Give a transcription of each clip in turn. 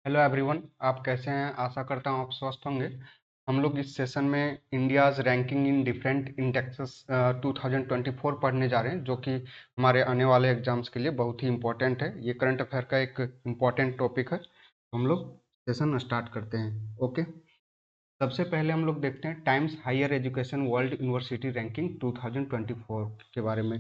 Hello everyone, आप कैसे हैं? आशा करता हूँ आप स्वस्थ होंगे। हम लोग इस सेशन में India's ranking in different indexes 2024 पढ़ने जा रहे हैं, जो कि हमारे आने वाले एग्जाम्स के लिए बहुत ही इम्पोर्टेंट है। ये करंट अफेयर का एक इम्पोर्टेंट टॉपिक है। हम लोग सेशन स्टार्ट करते हैं। ओके, सबसे पहले हम लोग देखते हैं Times Higher Education World university Ranking 2024 के बारे में।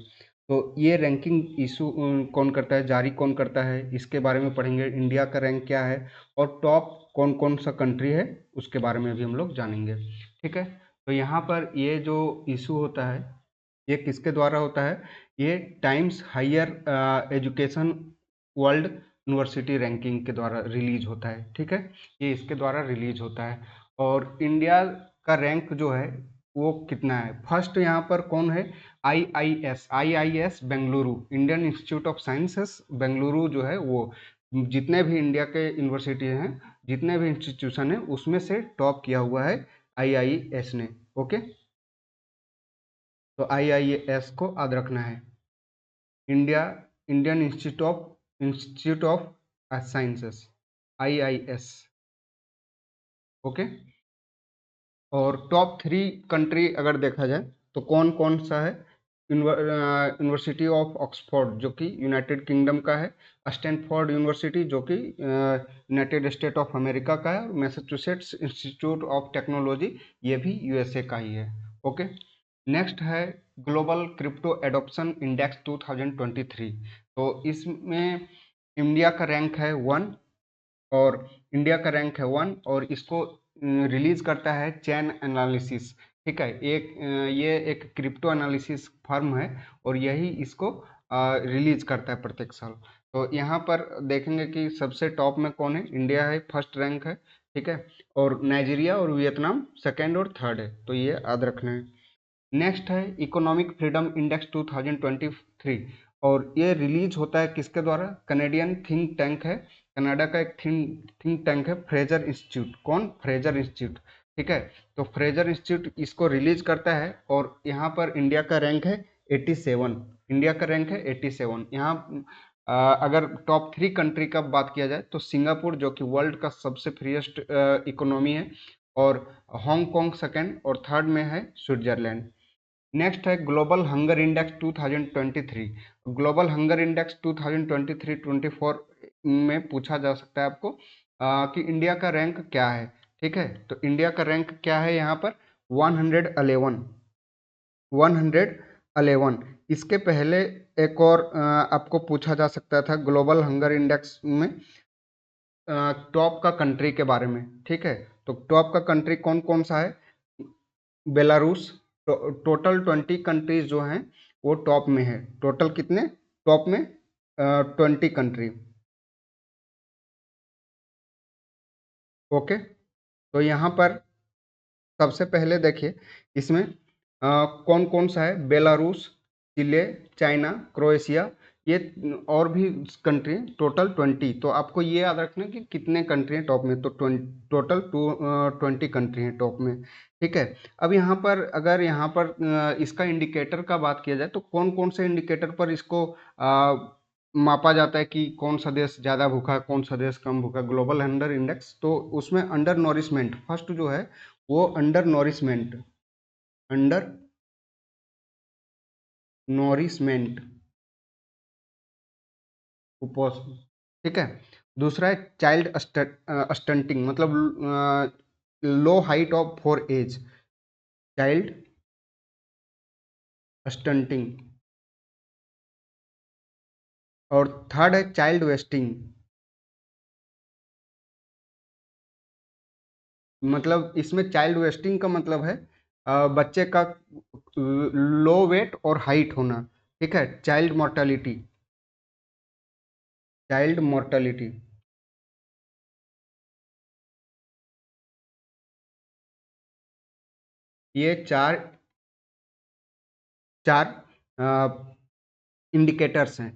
तो ये रैंकिंग इशू कौन करता है, जारी कौन करता है, इसके बारे में पढ़ेंगे। इंडिया का रैंक क्या है और टॉप कौन कौन सा कंट्री है, उसके बारे में भी हम लोग जानेंगे। ठीक है, तो यहाँ पर ये जो इशू होता है, ये किसके द्वारा होता है? ये Times Higher Education World university Ranking के द्वारा रिलीज होता है। ठीक है, ये इसके द्वारा रिलीज होता है। और इंडिया का रैंक जो है वो कितना है? फर्स्ट यहाँ पर कौन है? IIS Bengaluru, Indian institute of sciences Bengaluru जो है वो, जितने भी इंडिया के यूनिवर्सिटी हैं, जितने भी इंस्टीट्यूशन है, उसमें से टॉप किया हुआ है आईआईएस ने। ओके, तो आईआईएस को याद रखना है। India Indian institute of sciences, IIS. Okay, और टॉप 3 कंट्री अगर देखा जाए तो कौन कौन सा है? यूनिवर्सिटी ऑफ ऑक्सफोर्ड जो कि यूनाइटेड किंगडम का है, स्टैनफोर्ड यूनिवर्सिटी जो कि यूनाइटेड स्टेट ऑफ अमेरिका का है, और मैसाचुसेट्स इंस्टीट्यूट ऑफ टेक्नोलॉजी ये भी यूएसए का ही है। ओके, नेक्स्ट है ग्लोबल क्रिप्टो एडॉप्शन इंडेक्स 2023। तो इसमें इंडिया का रैंक है 1, और इंडिया का रैंक है 1, और इसको रिलीज करता है चैन एनालिसिस। ठीक है, ये एक क्रिप्टो एनालिसिस फर्म है, और यही इसको रिलीज करता है प्रत्येक साल। तो यहाँ पर देखेंगे कि सबसे टॉप में कौन है? इंडिया है, फर्स्ट रैंक है। ठीक है, और नाइजीरिया और वियतनाम सेकेंड और थर्ड है, तो ये याद रखना है। नेक्स्ट है इकोनॉमिक फ्रीडम इंडेक्स 2023, और ये रिलीज होता है किसके द्वारा? कनेडियन थिंक टैंक है, कनाडा का एक थिंक टैंक है, फ्रेजर इंस्टीट्यूट। कौन? Fraser institute. ठीक है, तो फ्रेजर इंस्टीट्यूट इसको रिलीज करता है, और यहाँ पर इंडिया का रैंक है 87। इंडिया का रैंक है 87। यहाँ अगर टॉप 3 कंट्री का बात किया जाए तो सिंगापुर, जो कि वर्ल्ड का सबसे फ्रीएस्ट इकोनॉमी है, और हांगकांग सेकेंड, और थर्ड में है स्विट्जरलैंड। नेक्स्ट है global hunger index 2023। Global hunger index 2023-24 में पूछा जा सकता है आपको कि इंडिया का रैंक क्या है। ठीक है, तो इंडिया का रैंक क्या है यहाँ पर? 111। 111। इसके पहले एक और आपको पूछा जा सकता था ग्लोबल हंगर इंडेक्स में टॉप का कंट्री के बारे में। ठीक है, तो टॉप का कंट्री कौन कौन सा है? बेलारूस। टोटल 20 कंट्रीज जो हैं वो टॉप में है। टोटल कितने टॉप में? 20 कंट्री। ओके, तो यहाँ पर सबसे पहले देखिए इसमें कौन कौन सा है? बेलारूस, चिले, चाइना, क्रोएशिया, ये और भी कंट्री, टोटल 20। तो आपको ये याद रखना कि कितने कंट्री हैं टॉप में, तो टोटल 20 कंट्री हैं टॉप में। ठीक है, अब यहाँ पर अगर यहाँ पर इसका इंडिकेटर का बात किया जाए तो कौन कौन से इंडिकेटर पर इसको मापा जाता है कि कौन सा देश ज़्यादा भूखा है, कौन सा देश कम भूखा? ग्लोबल हंगर इंडेक्स, तो उसमें अंडर नॉरिशमेंट फर्स्ट जो है वो अंडर नॉरिशमेंट, अंडर नॉरिशमेंट, कुपोषण। ठीक है, दूसरा है चाइल्ड स्टंटिंग, मतलब low height of for age, child stunting. और थर्ड है चाइल्ड वेस्टिंग, मतलब इसमें चाइल्ड वेस्टिंग का मतलब है बच्चे का लो वेट और हाइट होना। ठीक है, चाइल्ड मोर्टेलिटी, चाइल्ड मोर्टेलिटी। ये चार चार इंडिकेटर्स हैं।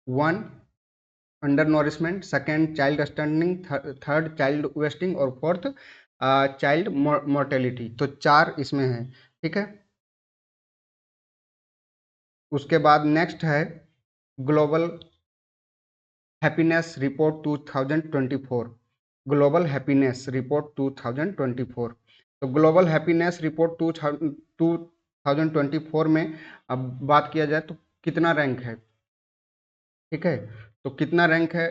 One under nourishment, second child standing, third child wasting, और फोर्थ चाइल्ड मोर्टेलिटी। तो चार इसमें है। ठीक है, उसके बाद नेक्स्ट है global happiness report 2024। Global happiness report 2024। तो ग्लोबल हैप्पीनेस रिपोर्ट 2024 में अब बात किया जाए तो कितना रैंक है, ठीक है। तो कितना रैंक है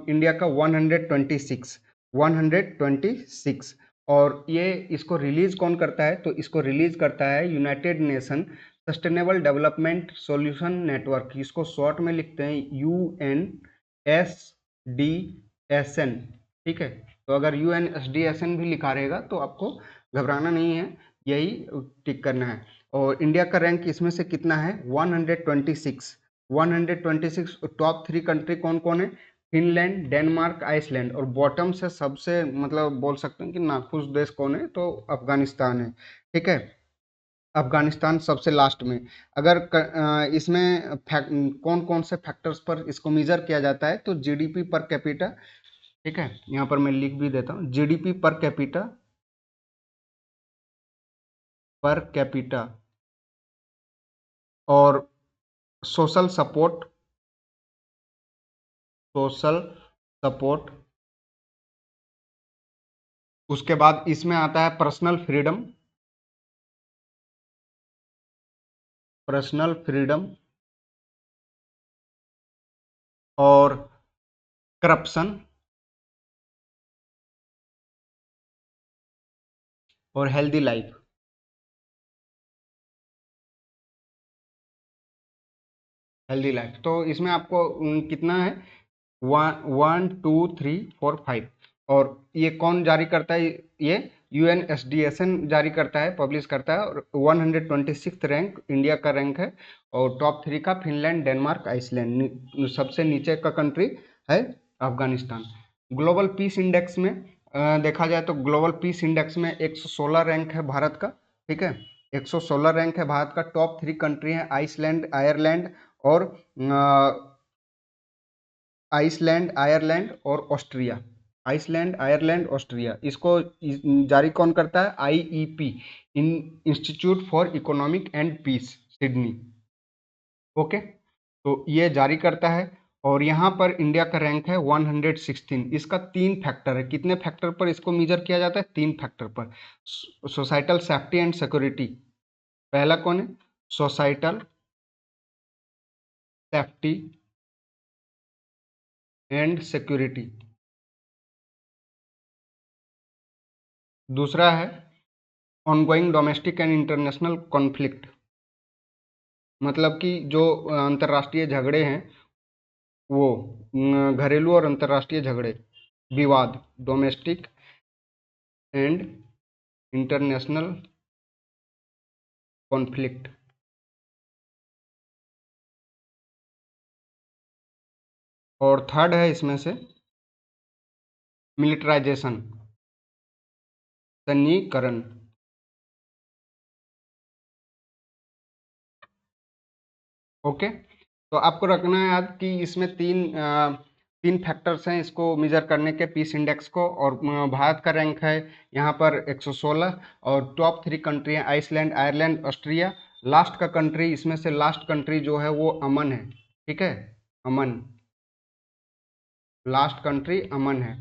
इंडिया का? 126, 126। और ये इसको रिलीज कौन करता है? तो इसको रिलीज करता है United nation sustainable development solution network, इसको शॉर्ट में लिखते हैं UNSDSN, ठीक है। तो अगर UNSDSN भी लिखा रहेगा तो आपको घबराना नहीं है, यही टिक करना है। और इंडिया का रैंक इसमें से कितना है? 126। 126। टॉप 3 कंट्री कौन कौन है? Finland, Denmark, Iceland. और बॉटम से सबसे मतलब बोल सकते हैं कि नाखुश देश कौन है? तो अफगानिस्तान है, ठीक है। अफगानिस्तान सबसे लास्ट में। अगर इसमें कौन कौन से फैक्टर्स पर इसको मेजर किया जाता है? तो जीडीपी पर कैपिटा, ठीक है, यहाँ पर मैं लिख भी देता हूँ, GDP per capita, per capita, और सोशल सपोर्ट, सोशल सपोर्ट। उसके बाद इसमें आता है पर्सनल फ्रीडम, पर्सनल फ्रीडम, और करप्शन, और हेल्दी लाइफ। हेल्दी लाइफ तो इसमें आपको कितना है? 1 1 2 3 4 5। और ये कौन जारी करता है? ये UNSDSN जारी करता है, पब्लिश करता है। और 126 रैंक इंडिया का रैंक है। और टॉप 3 का फिनलैंड, डेनमार्क, आइसलैंड। सबसे नीचे का कंट्री है अफगानिस्तान। ग्लोबल पीस इंडेक्स में देखा जाए तो ग्लोबल पीस इंडेक्स में 116 रैंक है भारत का, ठीक है। 116 रैंक है भारत का। टॉप 3 कंट्री है आइसलैंड, आयरलैंड और आइसलैंड, आयरलैंड और ऑस्ट्रिया। Iceland, Ireland, Austria. इसको जारी कौन करता है? IEP, Institute for Economic and Peace, Sydney, okay. तो ये जारी करता है। और यहाँ पर इंडिया का रैंक है 116। इसका 3 फैक्टर है। कितने फैक्टर पर इसको मेजर किया जाता है? 3 फैक्टर पर। सोसाइटल सेफ्टी एंड सिक्योरिटी, पहला कौन है? Societal safety and security. दूसरा है ongoing domestic and international conflict, मतलब कि जो अंतर्राष्ट्रीय झगड़े हैं वो घरेलू और अंतर्राष्ट्रीय झगड़े, विवाद, डोमेस्टिक एंड इंटरनेशनल कॉन्फ्लिक्ट। और थर्ड है इसमें से मिलिटराइजेशन, सन्नीकरण, ओके। तो आपको रखना है याद कि इसमें तीन फैक्टर्स हैं इसको मेजर करने के, पीस इंडेक्स को। और भारत का रैंक है यहाँ पर 116। और टॉप 3 कंट्री हैं आइसलैंड, आयरलैंड, ऑस्ट्रिया। लास्ट का कंट्री, इसमें से लास्ट कंट्री जो है वो अमन है, ठीक है, अमन। लास्ट कंट्री अमन है।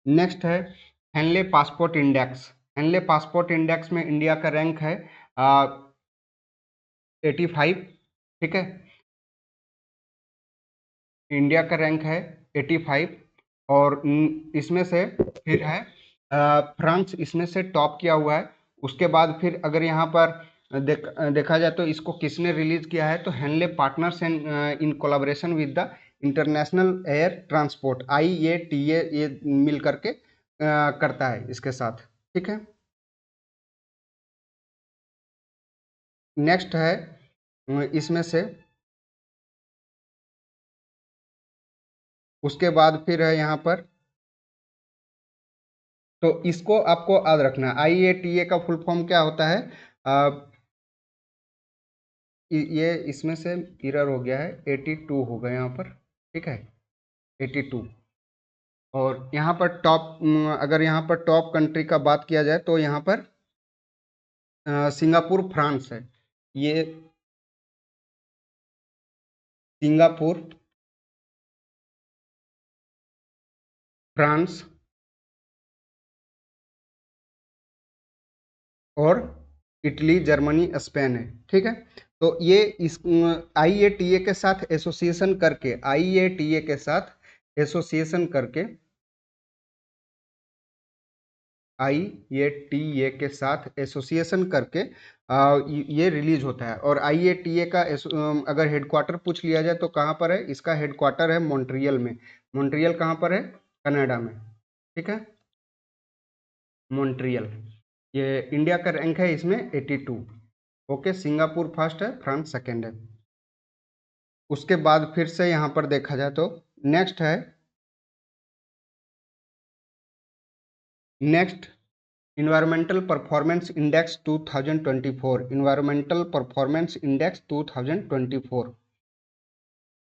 नेक्स्ट है Henley passport index. Henley passport index में इंडिया का रैंक है 85, ठीक है। इंडिया का रैंक है 85। और इसमें से फिर है फ्रांस, इसमें से टॉप किया हुआ है। उसके बाद फिर अगर यहाँ पर देखा जाए तो इसको किसने रिलीज किया है? तो Henley Partners and in collaboration with the International Air Transport, IATA, ये मिल करके करता है इसके साथ, ठीक है। नेक्स्ट है इसमें से, उसके बाद फिर है यहाँ पर, तो इसको आपको याद रखना है। IATA का फुल फॉर्म क्या होता है? ये इसमें से एरर हो गया है, 82 होगा यहाँ पर, ठीक है, 82। और यहाँ पर टॉप, अगर यहाँ पर टॉप कंट्री का बात किया जाए तो यहाँ पर सिंगापुर, फ्रांस है। ये सिंगापुर, फ्रांस, और इटली, जर्मनी, स्पेन है। ठीक है, तो ये इस आईएटीए के साथ एसोसिएशन करके, आईएटीए के साथ एसोसिएशन करके, आईएटीए के साथ एसोसिएशन करके ये रिलीज होता है। और आईएटीए का अगर हेडक्वार्टर पूछ लिया जाए तो कहाँ पर है? इसका हेडक्वार्टर है मॉन्ट्रियल में। मॉन्ट्रियल कहाँ पर है? कनाडा में। ठीक है, मॉन्ट्रियल। ये इंडिया का रैंक है इसमें 82। ओके, सिंगापुर फर्स्ट है, फ्रांस सेकेंड है। उसके बाद फिर से यहाँ पर देखा जाए तो नेक्स्ट है, next environmental performance index 2024, environmental performance index 2024।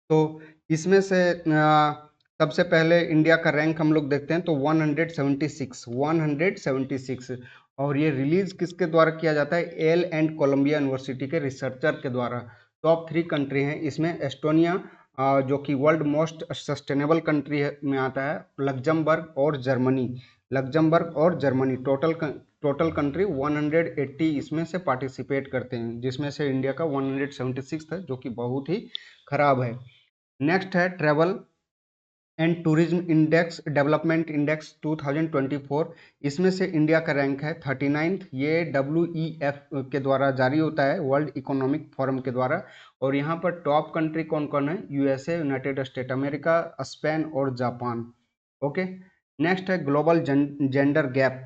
तो इसमें से सबसे पहले इंडिया का रैंक हम लोग देखते हैं तो 176, 176। और ये रिलीज किसके द्वारा किया जाता है? एल एंड कोलंबिया यूनिवर्सिटी के रिसर्चर के द्वारा। टॉप 3 कंट्री हैं इसमें, एस्टोनिया जो कि वर्ल्ड मोस्ट सस्टेनेबल कंट्री में आता है, लग्जमबर्ग और जर्मनी, लग्जमबर्ग और जर्मनी। टोटल कंट्री 180 इसमें से पार्टिसिपेट करते हैं, जिसमें से इंडिया का 176 है, जो कि बहुत ही खराब है। नेक्स्ट है travel and tourism index, development index 2024। इसमें से इंडिया का रैंक है 39th। ये WEF के द्वारा जारी होता है, वर्ल्ड इकोनॉमिक फोरम के द्वारा। और यहाँ पर टॉप कंट्री कौन कौन है? USA, United state America, Spain और जापान। ओके, नेक्स्ट है global gender gap.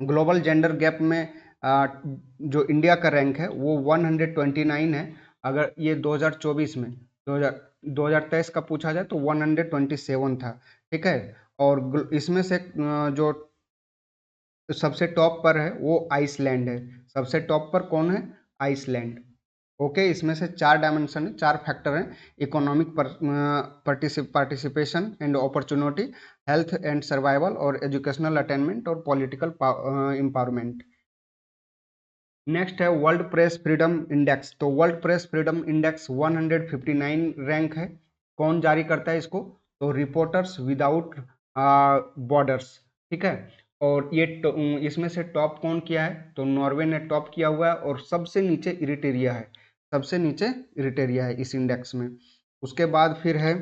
Global gender gap में जो इंडिया का रैंक है वो 129 है। अगर ये 2024 में 2023 का पूछा जाए तो 127 था। ठीक है, और इसमें से जो सबसे टॉप पर है वो आइसलैंड है। सबसे टॉप पर कौन है? आइसलैंड। ओके, इसमें से 4 डायमेंशन है, 4 फैक्टर हैं: economic participation and opportunity, health and survival, और एजुकेशनल अटेनमेंट, और पॉलिटिकल एम्पावरमेंट। नेक्स्ट है वर्ल्ड प्रेस फ्रीडम इंडेक्स। तो world press freedom index 159 rank है। कौन जारी करता है इसको? तो रिपोर्टर्स विदाउट बॉर्डर्स। ठीक है, और ये इसमें से टॉप कौन किया है? तो नॉर्वे ने टॉप किया हुआ है, और सबसे नीचे इरिटेरिया है, सबसे नीचे इरिटेरिया है इस इंडेक्स में। उसके बाद फिर है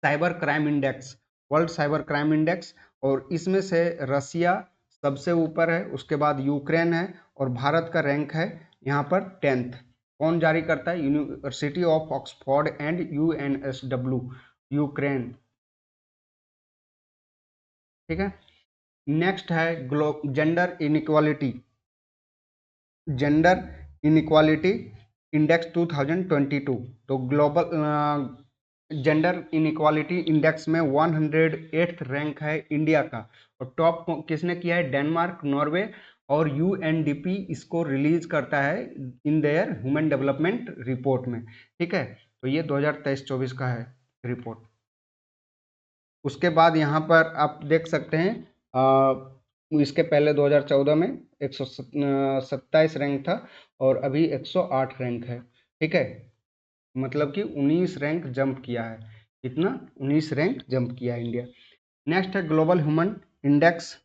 cyber crime index, world cyber crime index, और इसमें से रसिया सबसे ऊपर है, उसके बाद यूक्रेन है, और भारत का रैंक है यहाँ पर 10th। कौन जारी करता है? University of Oxford and UNSW, Ukraine. ठीक है, नेक्स्ट है gender inequality, gender inequality index 2022। तो ग्लोबल जेंडर इनइक्वालिटी इंडेक्स में 108th रैंक है इंडिया का। और टॉप किसने किया है? डेनमार्क, नॉर्वे, और UNDP इसको रिलीज करता है in their human development report में। ठीक है, तो ये 2023-24 का है रिपोर्ट। उसके बाद यहाँ पर आप देख सकते हैं इसके पहले 2014 में 127 रैंक था, और अभी 108 रैंक है। ठीक है, मतलब कि 19 रैंक जंप किया है। कितना? 19 रैंक जंप किया है इंडिया। नेक्स्ट है ग्लोबल ह्यूमन इंडेक्स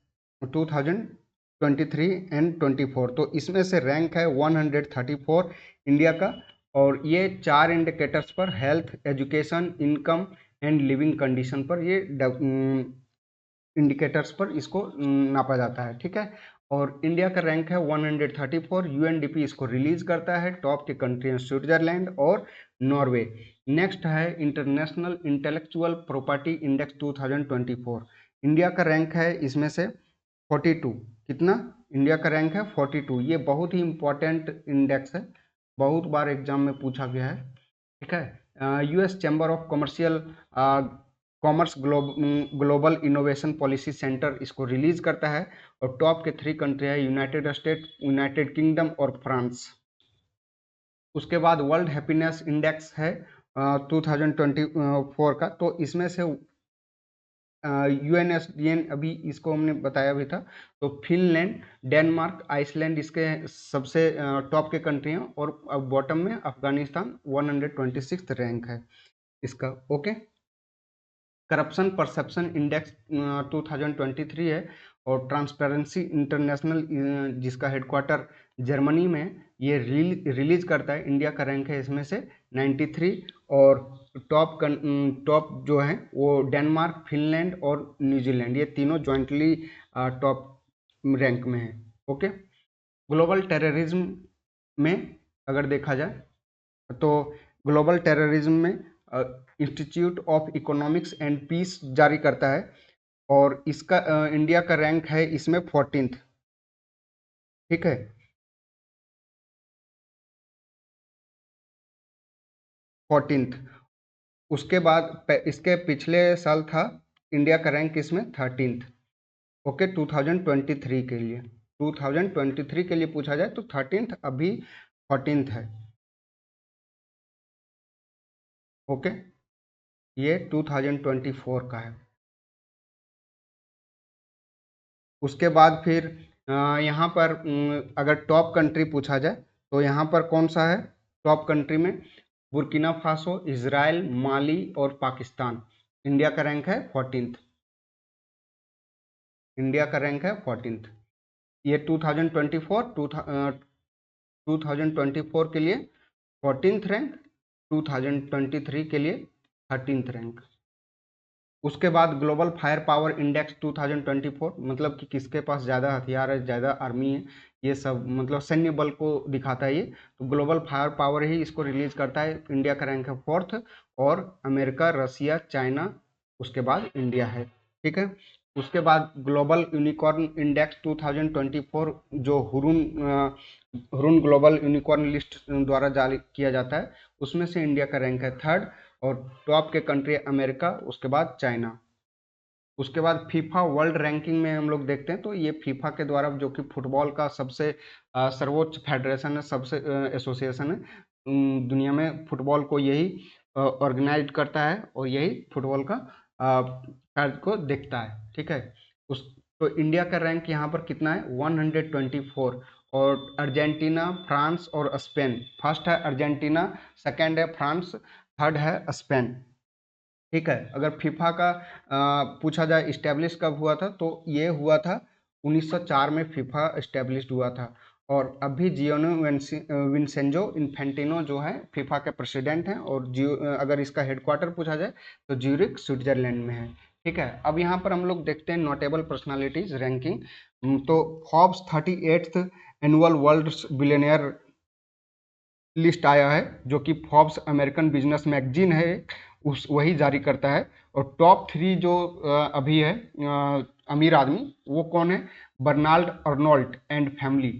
2023 एंड 24। तो इसमें से रैंक है 134 इंडिया का, और ये 4 इंडिकेटर्स पर, health, education, income and living condition पर, ये इंडिकेटर्स पर इसको नापा जाता है। ठीक है, और इंडिया का रैंक है 134। UNDP इसको रिलीज करता है। टॉप की कंट्री हैं स्विट्जरलैंड और नॉर्वे। नेक्स्ट है international intellectual property index 2024। India का रैंक है इसमें से 42। कितना? इंडिया का रैंक है 42। ये बहुत ही इंपॉर्टेंट इंडेक्स है, बहुत बार एग्जाम में पूछा गया है। ठीक है, US chamber of commerce global innovation policy centre इसको रिलीज करता है। और टॉप के 3 कंट्री है यूनाइटेड स्टेट, यूनाइटेड किंगडम और फ्रांस। उसके बाद वर्ल्ड हैप्पीनेस इंडेक्स है 2024 का। तो इसमें से UNSDN अभी इसको हमने बताया भी था। तो फिनलैंड, डेनमार्क, आइसलैंड इसके सबसे टॉप के कंट्री हैं, और बॉटम में अफगानिस्तान 126th रैंक है इसका। ओके, करप्शन परसेप्शन इंडेक्स 2023 है, और ट्रांसपेरेंसी इंटरनेशनल जिसका हेडक्वार्टर जर्मनी में, ये रिलीज करता है। इंडिया का रैंक है इसमें से 93, और टॉप जो है वो डेनमार्क, फिनलैंड और न्यूजीलैंड, ये तीनों ज्वाइंटली टॉप रैंक में है। ओके, ग्लोबल टेररिज्म में अगर देखा जाए तो ग्लोबल टेररिज्म में Institute of Economics and Peace जारी करता है, और इसका इंडिया का रैंक है इसमें 14th। ठीक है, 14th। उसके बाद इसके पिछले साल था इंडिया का रैंक इसमें 13th। ओके, 2023 के लिए, 2023 के लिए पूछा जाए तो 13th, अभी 14th है। ओके, ये 2024 का है। उसके बाद फिर यहाँ पर अगर टॉप कंट्री पूछा जाए तो यहाँ पर कौन सा है टॉप कंट्री में? बुर्किना फासो, इजराइल, माली और पाकिस्तान। इंडिया का रैंक है 14th। इंडिया का रैंक है 14th। ये 2024 के लिए 14th रैंक, 2023 के लिए 13th रैंक। उसके बाद ग्लोबल फायर पावर इंडेक्स 2024, मतलब कि किसके पास ज़्यादा हथियार है, ज़्यादा आर्मी है, ये सब मतलब सैन्य बल को दिखाता है ये। तो ग्लोबल फायर पावर ही इसको रिलीज करता है। इंडिया का रैंक है 4th, और अमेरिका, रसिया, चाइना, उसके बाद इंडिया है। ठीक है, उसके बाद ग्लोबल यूनिकॉर्न इंडेक्स 2024, जो हुरून ग्लोबल यूनिकॉर्न लिस्ट द्वारा जारी किया जाता है, उसमें से इंडिया का रैंक है 3rd, और टॉप के कंट्री अमेरिका, उसके बाद चाइना। उसके बाद फीफा वर्ल्ड रैंकिंग में हम लोग देखते हैं तो ये फीफा के द्वारा, जो कि फुटबॉल का सबसे सर्वोच्च फेडरेशन है, सबसे एसोसिएशन है दुनिया में, फुटबॉल को यही ऑर्गेनाइज करता है और यही फुटबॉल का कार्य को देखता है। ठीक है, उस तो इंडिया का रैंक यहाँ पर कितना है? 124, और अर्जेंटीना, फ्रांस और स्पेन, फर्स्ट है अर्जेंटीना, सेकंड है फ्रांस, थर्ड है स्पेन। ठीक है, अगर फीफा का पूछा जाए इस्टेब्लिश कब हुआ था, तो ये हुआ था 1904 में फीफा इस्टेब्लिश हुआ था। और अभी जियोनो विंसेंजो इन्फेंटिनो जो है फीफा के प्रेसिडेंट हैं, और अगर इसका हेडक्वार्टर पूछा जाए तो ज्यूरिख स्विट्जरलैंड में है। ठीक है, अब यहाँ पर हम लोग देखते हैं नोटेबल पर्सनालिटीज रैंकिंग। तो Forbes 38th annual world billionaire list आया है, जो कि फॉर्ब्स अमेरिकन बिजनेस मैगजीन है, उस वही जारी करता है। और टॉप 3 जो अभी है अमीर आदमी, वो कौन है? Bernard Arnault and family.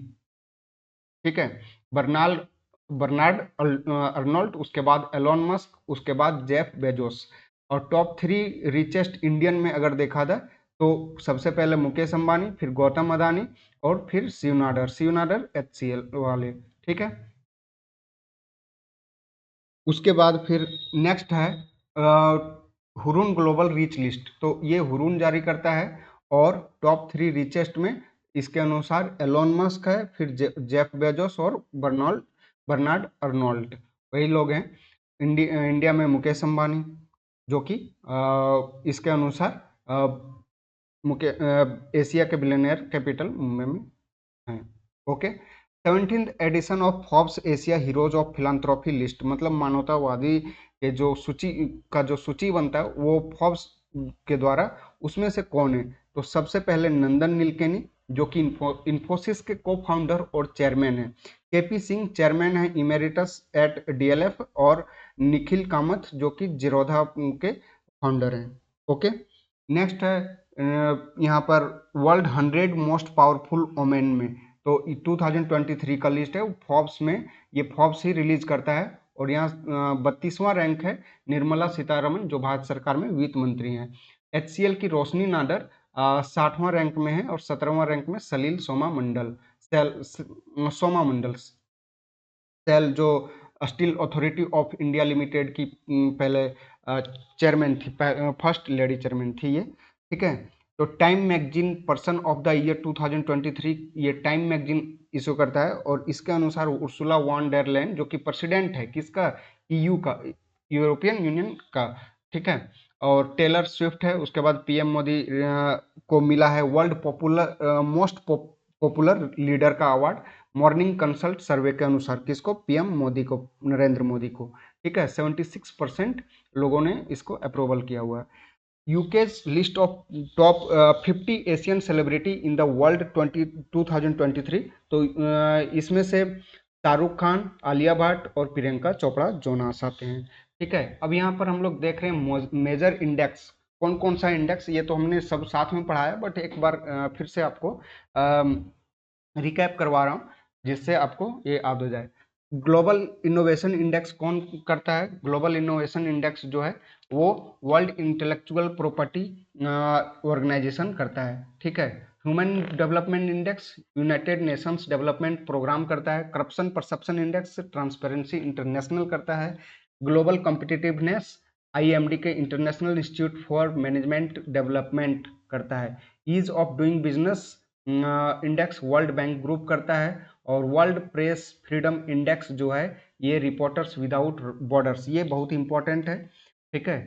ठीक है, बर्नाल्ड बर्नार्ड अर्नोल्ट, उसके बाद एलोन मस्क, उसके बाद जेफ बेजोस। और टॉप 3 रिचेस्ट इंडियन में अगर देखा जाए तो सबसे पहले मुकेश अंबानी, फिर गौतम अदानी, और फिर शिव नाडर HCL वाले। ठीक है, उसके बाद फिर नेक्स्ट है हुरून ग्लोबल रीच लिस्ट। तो ये हुरून जारी करता है, और टॉप 3 रिचेस्ट में इसके अनुसार एलोन मस्क है, फिर जेफ बेजोस और बर्नार्ड अर्नोल्ट, वही लोग हैं। इंडिया में मुकेश अंबानी, जो कि इसके अनुसार मुके एशिया के बिलियनियर कैपिटल मुंबई में हैं। Okay, 17th edition of Forbes Asia heroes of philanthropy list, मतलब मानवतावादी के जो सूची बनता है वो फॉर्ब्स के द्वारा, उसमें से कौन है? तो सबसे पहले नंदन नीलकेनी, जो कि इन्फोसिस के को फाउंडर और चेयरमैन है। केपी सिंह चेयरमैन है इमेरिटस एट DLF, और निखिल कामत, जो कि जीरोधा के फाउंडर हैं। ओके, नेक्स्ट है यहाँ पर वर्ल्ड 100 मोस्ट पावरफुल वोमेन में, तो 2023 का लिस्ट है फॉर्ब्स में, ये फॉर्ब्स ही रिलीज करता है। और यहाँ 32वां रैंक है निर्मला सीतारमन, जो भारत सरकार में वित्त मंत्री हैं। HCL की रोशनी नाडर 60वां रैंक में है, और 17वां रैंक में सलील सोमा मंडल सेल, जो steel authority of India limited की पहले चेयरमैन थी, फर्स्ट लेडी चेयरमैन थी ये। ठीक है, तो time magazine person of the year 2023, ये टाइम मैगजीन इशू करता है, और इसके अनुसार उर्सुला वॉन डेर लेन, जो कि प्रेसिडेंट है किसका? EU का, यूरोपियन यूनियन का। ठीक है, और टेलर स्विफ्ट है। उसके बाद पीएम मोदी को मिला है वर्ल्ड मोस्ट पॉपुलर लीडर का अवार्ड मॉर्निंग कंसल्ट सर्वे के अनुसार। किसको? पीएम मोदी को, नरेंद्र मोदी को। ठीक है, 76% लोगों ने इसको अप्रूवल किया हुआ है। UK's list of top 50 Asian celebrity in the world 2023। तो इसमें से शाहरुख खान, आलिया भट्ट और प्रियंका चोपड़ा जोनास आते हैं। ठीक है, अब यहाँ पर हम लोग देख रहे हैं मेजर इंडेक्स। कौन कौन सा इंडेक्स, ये तो हमने सब साथ में पढ़ा है, बट एक बार फिर से आपको रिकैप करवा रहा हूँ जिससे आपको ये याद हो जाए। ग्लोबल इनोवेशन इंडेक्स कौन करता है? ग्लोबल इनोवेशन इंडेक्स जो है वो वर्ल्ड इंटेलेक्चुअल प्रॉपर्टी ऑर्गेनाइजेशन करता है। ठीक है, Human Development Index United Nations Development Programme करता है। Corruption Perception Index Transparency International करता है। ग्लोबल कॉम्पिटिटिवनेस आईएमडी के International Institute for Management Development करता है। Ease of Doing Business Index World Bank Group करता है। और वर्ल्ड प्रेस फ्रीडम इंडेक्स जो है ये रिपोर्टर्स विदाउट बॉर्डर्स, ये बहुत इंपॉर्टेंट है। ठीक है,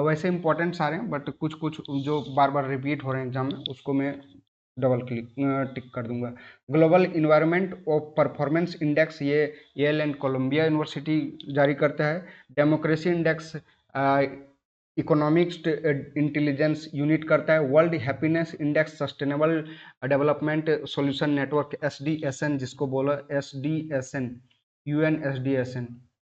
वैसे इंपॉर्टेंट सारे हैं, बट कुछ कुछ जो बार बार रिपीट हो रहे हैं एग्जाम में उसको मैं डबल क्लिक टिक कर दूंगा। Global environment of performance index ये येल एंड कोलंबिया यूनिवर्सिटी जारी करता है। Democracy index economics intelligence unit करता है। World happiness index sustainable development solution network SDSN, जिसको बोला SDSN,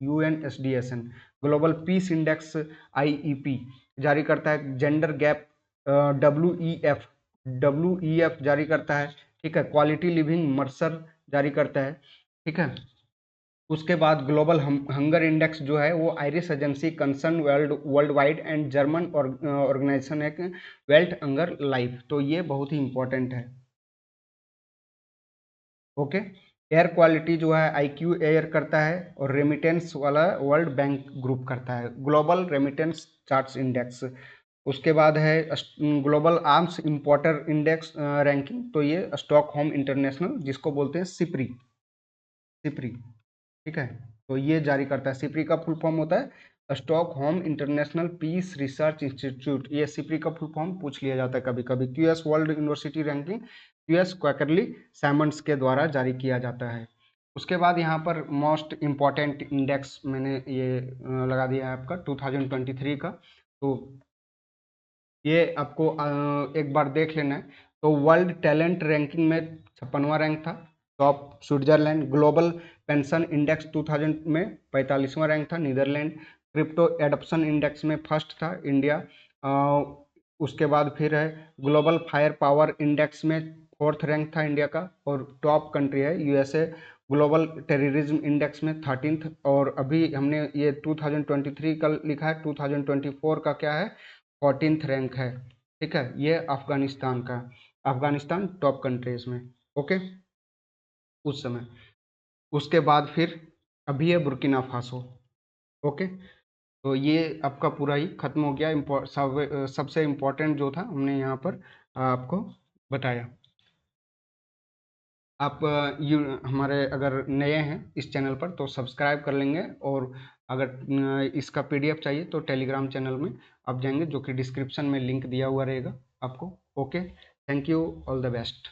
UNSDSN। Global peace index IEP जारी करता है। जेंडर गैप WEF जारी करता है। ठीक है, क्वालिटी लिविंग मर्सर जारी करता है। ठीक है, उसके बाद ग्लोबल हंगर इंडेक्स जो है वो Irish agency Concern Worldwide and German organisation है वेल्ट हंगर लाइफ। तो ये बहुत ही इंपॉर्टेंट है। ओके, एयर क्वालिटी जो है IQ एयर करता है। और रेमिटेंस वाला वर्ल्ड बैंक ग्रुप करता है, ग्लोबल रेमिटेंस चार्ट्स इंडेक्स। उसके बाद है global arms importer index ranking, तो ये स्टॉकहोम इंटरनेशनल, जिसको बोलते हैं सिप्री। ठीक है, तो ये जारी करता है। सिप्री का फुल फॉर्म होता है Stockholm International Peace Research Institute. ये सिप्री का फुल फॉर्म पूछ लिया जाता है कभी कभी। QS world university ranking QS Quacquarelli Symonds के द्वारा जारी किया जाता है। उसके बाद यहाँ पर मोस्ट इम्पॉर्टेंट इंडेक्स मैंने ये लगा दिया है आपका 2023 का। तो ये आपको एक बार देख लेना है। तो वर्ल्ड टैलेंट रैंकिंग में 56वां रैंक था, top Switzerland. Global pension index 2000 में 45वां रैंक था, नीदरलैंड। क्रिप्टो एडप्शन इंडेक्स में फर्स्ट था, इंडिया। उसके बाद फिर है ग्लोबल फायर पावर इंडेक्स में 4th रैंक था इंडिया का, और टॉप कंट्री है USA। ग्लोबल टेररिज्म इंडेक्स में 13th। और अभी हमने ये 2023 का लिखा है, 2024 का क्या है, 14th रैंक है। ठीक है, ये अफगानिस्तान का, अफगानिस्तान टॉप कंट्रीज में। ओके, उस समय। उसके बाद फिर अभी है बुर्किना फासो। ओके, तो ये आपका पूरा ही खत्म हो गया। सबसे इम्पोर्टेंट जो था हमने यहाँ पर आपको बताया। आप हमारे अगर नए हैं इस चैनल पर तो सब्सक्राइब कर लेंगे। और अगर इसका PDF चाहिए तो टेलीग्राम चैनल में आप जाएंगे, जो कि डिस्क्रिप्शन में लिंक दिया हुआ रहेगा आपको। Okay, thank you, all the best.